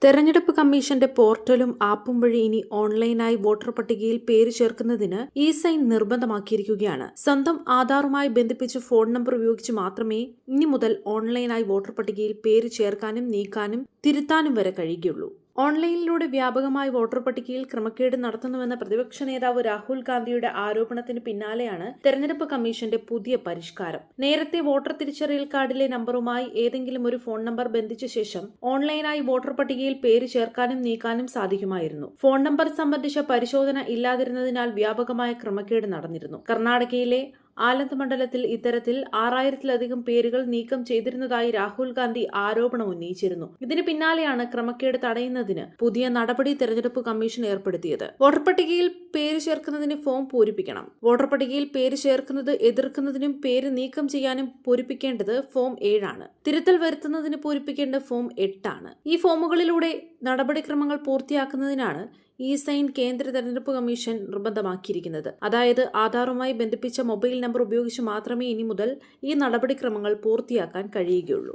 തെരഞ്ഞെടുപ്പ് കമ്മീഷന്റെ പോർട്ടലും ആപ്പും വഴി ഇനി ഓൺലൈനായി വോട്ടർ പട്ടികയിൽ പേര് ചേർക്കുന്നതിന് ഇ-സൈൻ നിർബന്ധമാക്കിയിരിക്കുകയാണ്. സ്വന്തം ആധാറുമായി ബന്ധിപ്പിച്ച് ഫോൺ നമ്പർ ഉപയോഗിച്ച് മാത്രമേ ഇനി മുതൽ ഓൺലൈനായി വോട്ടർ പട്ടികയിൽ പേര് ചേർക്കാനും നീക്കാനും തിരുത്താനും വരെ കഴിയുകയുള്ളൂ. ഓൺലൈനിലൂടെ വ്യാപകമായി വോട്ടർ പട്ടികയിൽ ക്രമക്കേട് നടത്തുന്നുവെന്ന പ്രതിപക്ഷ നേതാവ് രാഹുൽ ഗാന്ധിയുടെ ആരോപണത്തിന് പിന്നാലെയാണ് തെരഞ്ഞെടുപ്പ് കമ്മീഷന്റെ പുതിയ പരിഷ്കാരം. നേരത്തെ വോട്ടർ തിരിച്ചറിയൽ കാർഡിലെ നമ്പറുമായി ഏതെങ്കിലും ഒരു ഫോൺ നമ്പർ ബന്ധിച്ച ശേഷം ഓൺലൈനായി വോട്ടർ പട്ടികയിൽ പേര് ചേർക്കാനും നീക്കാനും സാധിക്കുമായിരുന്നു. ഫോൺ നമ്പർ സംബന്ധിച്ച പരിശോധന ഇല്ലാതിരുന്നതിനാൽ വ്യാപകമായ ക്രമക്കേട് നടന്നിരുന്നു. കർണാടകയിലെ ആലന്ത് മണ്ഡലത്തിൽ ഇത്തരത്തിൽ 6000-ലധികം പേരുകൾ നീക്കം ചെയ്തിരുന്നതായി രാഹുൽ ഗാന്ധി ആരോപണം ഉന്നയിച്ചിരുന്നു. ഇതിന് പിന്നാലെയാണ് ക്രമക്കേട് തടയുന്നതിന് പുതിയ നടപടി തെരഞ്ഞെടുപ്പ് കമ്മീഷൻ ഏർപ്പെടുത്തിയത്. വോട്ടർ പട്ടികയിൽ പേര് ചേർക്കുന്നതിന് ഫോം പൂരിപ്പിക്കണം. വോട്ടർ പട്ടികയിൽ പേര് ചേർക്കുന്നത് എതിർക്കുന്നതിനും പേര് നീക്കം ചെയ്യാനും പൂരിപ്പിക്കേണ്ടത് ഫോം 7 ആണ്. തിരുത്തൽ വരുത്തുന്നതിന് പൂരിപ്പിക്കേണ്ട ഫോം 8 ആണ്. ഈ ഫോമുകളിലൂടെ നടപടിക്രമങ്ങൾ പൂർത്തിയാക്കുന്നതിനാണ് ഇ-സൈൻ കേന്ദ്ര തെരഞ്ഞെടുപ്പ് കമ്മീഷൻ നിർബന്ധമാക്കിയിരിക്കുന്നത്. അതായത് ആധാറുമായി ബന്ധിപ്പിച്ച മൊബൈൽ നമ്പർ ഉപയോഗിച്ച് മാത്രമേ ഇനി മുതൽ ഈ നടപടിക്രമങ്ങൾ പൂർത്തിയാക്കാൻ കഴിയുകയുള്ളൂ.